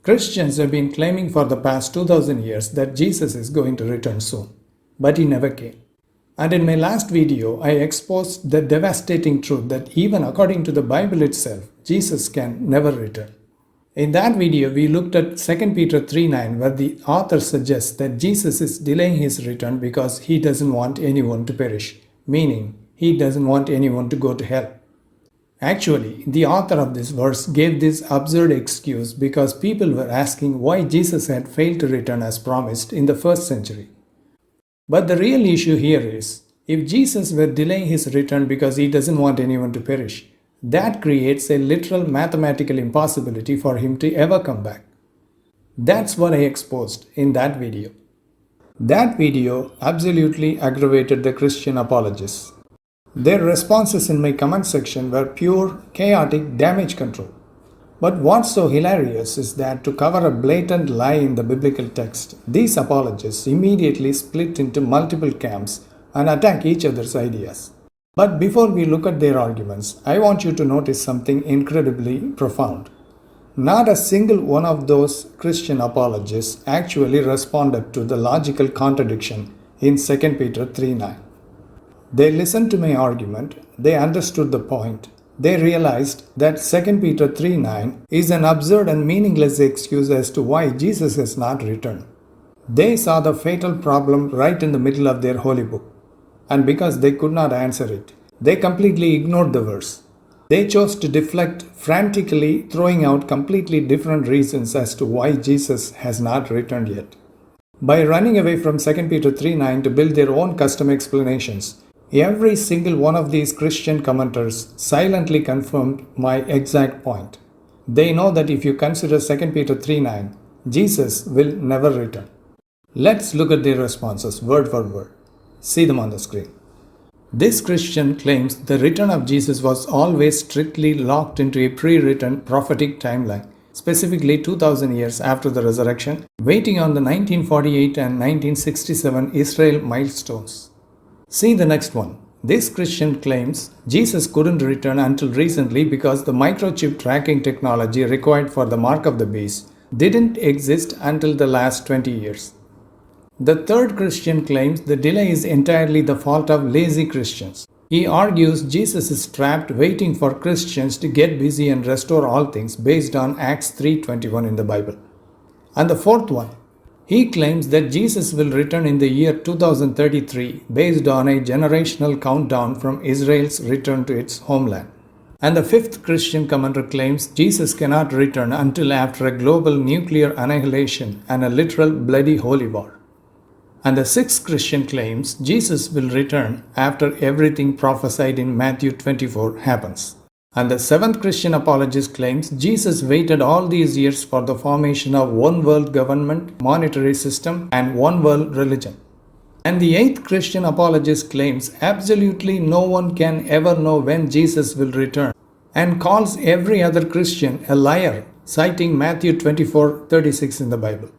Christians have been claiming for the past 2000 years that Jesus is going to return soon, but he never came. And in my last video, I exposed the devastating truth that even according to the Bible itself, Jesus can never return. In that video, we looked at 2 Peter 3:9, where the author suggests that Jesus is delaying his return because he doesn't want anyone to perish, meaning he doesn't want anyone to go to hell. Actually, the author of this verse gave this absurd excuse because people were asking why Jesus had failed to return as promised in the first century. But the real issue here is, if Jesus were delaying his return because he doesn't want anyone to perish, that creates a literal mathematical impossibility for him to ever come back. That's what I exposed in that video. That video absolutely aggravated the Christian apologists. Their responses in my comment section were pure, chaotic damage control. But what's so hilarious is that to cover a blatant lie in the biblical text, these apologists immediately split into multiple camps and attack each other's ideas. But before we look at their arguments, I want you to notice something incredibly profound. Not a single one of those Christian apologists actually responded to the logical contradiction in 2 Peter 3:9. They listened to my argument, they understood the point, they realized that 2 Peter 3:9 is an absurd and meaningless excuse as to why Jesus has not returned. They saw the fatal problem right in the middle of their holy book. And because they could not answer it, they completely ignored the verse. They chose to deflect, frantically throwing out completely different reasons as to why Jesus has not returned yet. By running away from 2 Peter 3:9 to build their own custom explanations, every single one of these Christian commenters silently confirmed my exact point. They know that if you consider 2 Peter 3:9, Jesus will never return. Let's look at their responses word for word. See them on the screen. This Christian claims the return of Jesus was always strictly locked into a pre-written prophetic timeline, specifically 2000 years after the resurrection, waiting on the 1948 and 1967 Israel milestones. See the next one. This Christian claims Jesus couldn't return until recently because the microchip tracking technology required for the mark of the beast didn't exist until the last 20 years. The third Christian claims the delay is entirely the fault of lazy Christians. He argues Jesus is trapped waiting for Christians to get busy and restore all things based on Acts 3:21 in the Bible. And the fourth one, he claims that Jesus will return in the year 2033 based on a generational countdown from Israel's return to its homeland. And the fifth Christian commenter claims Jesus cannot return until after a global nuclear annihilation and a literal bloody holy war. And the sixth Christian claims Jesus will return after everything prophesied in Matthew 24 happens. And the seventh Christian apologist claims Jesus waited all these years for the formation of one world government, monetary system, and one world religion. And the eighth Christian apologist claims absolutely no one can ever know when Jesus will return and calls every other Christian a liar, citing Matthew 24:36 in the Bible.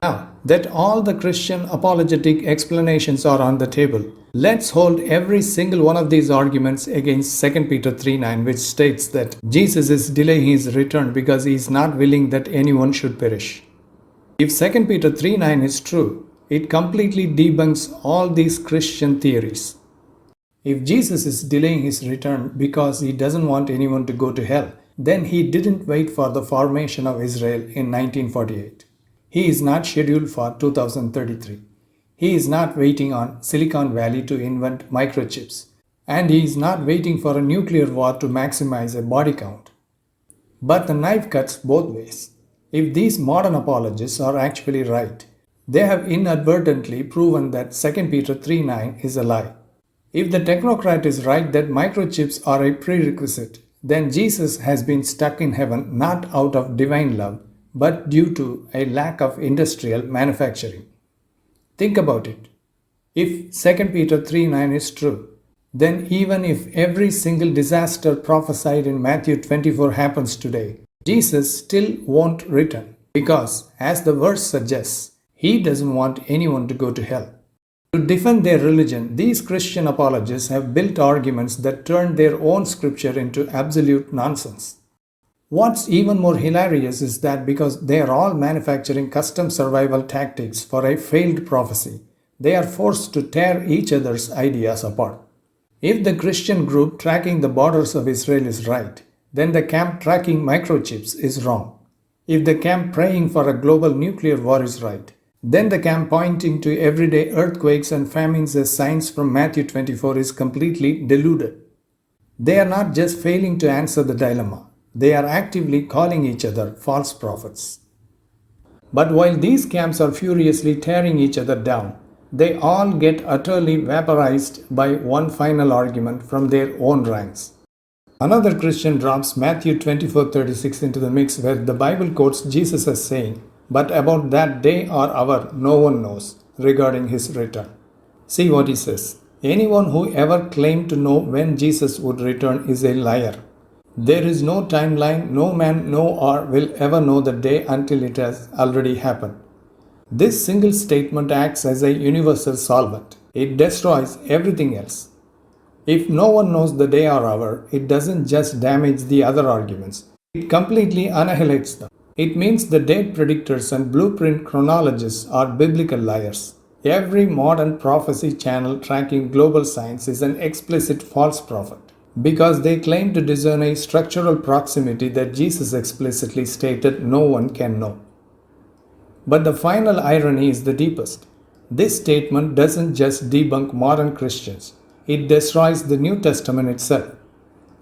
Now that all the Christian apologetic explanations are on the table, let's hold every single one of these arguments against 2 Peter 3:9, which states that Jesus is delaying his return because he is not willing that anyone should perish. If 2 Peter 3:9 is true, it completely debunks all these Christian theories. If Jesus is delaying his return because he doesn't want anyone to go to hell, then he didn't wait for the formation of Israel in 1948. He is not scheduled for 2033. He is not waiting on Silicon Valley to invent microchips. And he is not waiting for a nuclear war to maximize a body count. But the knife cuts both ways. If these modern apologists are actually right, they have inadvertently proven that 2 Peter 3:9 is a lie. If the technocrat is right that microchips are a prerequisite, then Jesus has been stuck in heaven not out of divine love, but due to a lack of industrial manufacturing. Think about it. If 2 Peter 3:9 is true, then even if every single disaster prophesied in Matthew 24 happens today, Jesus still won't return because, as the verse suggests, he doesn't want anyone to go to hell. To defend their religion, these Christian apologists have built arguments that turn their own scripture into absolute nonsense. What's even more hilarious is that because they are all manufacturing custom survival tactics for a failed prophecy, they are forced to tear each other's ideas apart. If the Christian group tracking the borders of Israel is right, then the camp tracking microchips is wrong. If the camp praying for a global nuclear war is right, then the camp pointing to everyday earthquakes and famines as signs from Matthew 24 is completely deluded. They are not just failing to answer the dilemma, they are actively calling each other false prophets. But while these camps are furiously tearing each other down, they all get utterly vaporized by one final argument from their own ranks. Another Christian drops Matthew 24:36 into the mix where the Bible quotes Jesus as saying, "But about that day or hour no one knows," regarding his return. See what he says. Anyone who ever claimed to know when Jesus would return is a liar. There is no timeline, no man know or will ever know the day until it has already happened. This single statement acts as a universal solvent. It destroys everything else. If no one knows the day or hour, it doesn't just damage the other arguments, it completely annihilates them. It means the date predictors and blueprint chronologists are biblical liars. Every modern prophecy channel tracking global science is an explicit false prophet because they claim to discern a structural proximity that Jesus explicitly stated no one can know. But the final irony is the deepest. This statement doesn't just debunk modern Christians, it destroys the New Testament itself.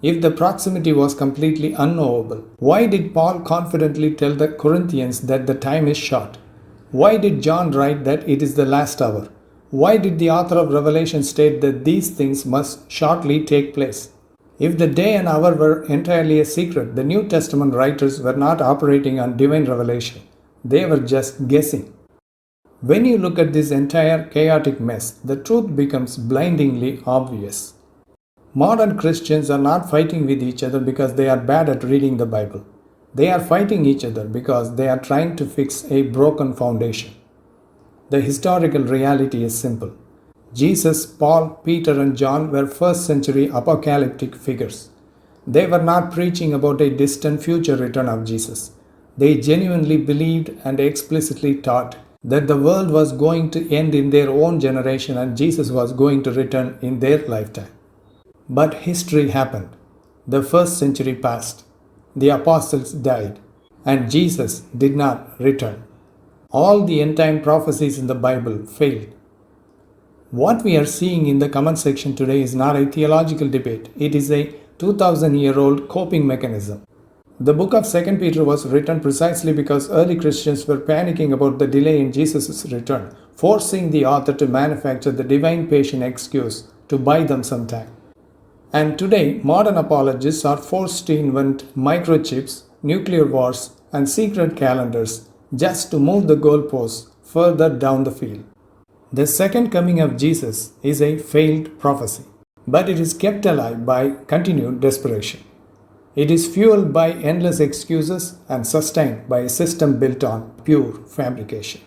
If the proximity was completely unknowable, why did Paul confidently tell the Corinthians that the time is short? Why did John write that it is the last hour? Why did the author of Revelation state that these things must shortly take place? If the day and hour were entirely a secret, the New Testament writers were not operating on divine revelation. They were just guessing. When you look at this entire chaotic mess, the truth becomes blindingly obvious. Modern Christians are not fighting with each other because they are bad at reading the Bible. They are fighting each other because they are trying to fix a broken foundation. The historical reality is simple. Jesus, Paul, Peter, and John were first century apocalyptic figures. They were not preaching about a distant future return of Jesus. They genuinely believed and explicitly taught that the world was going to end in their own generation and Jesus was going to return in their lifetime. But history happened. The first century passed. The apostles died. And Jesus did not return. All the end-time prophecies in the Bible failed. What we are seeing in the comment section today is not a theological debate. It is a 2000-year-old coping mechanism. The book of 2 Peter was written precisely because early Christians were panicking about the delay in Jesus' return, forcing the author to manufacture the divine patient excuse to buy them some time. And today, modern apologists are forced to invent microchips, nuclear wars, and secret calendars just to move the goalposts further down the field. The second coming of Jesus is a failed prophecy, but it is kept alive by continued desperation. It is fueled by endless excuses and sustained by a system built on pure fabrication.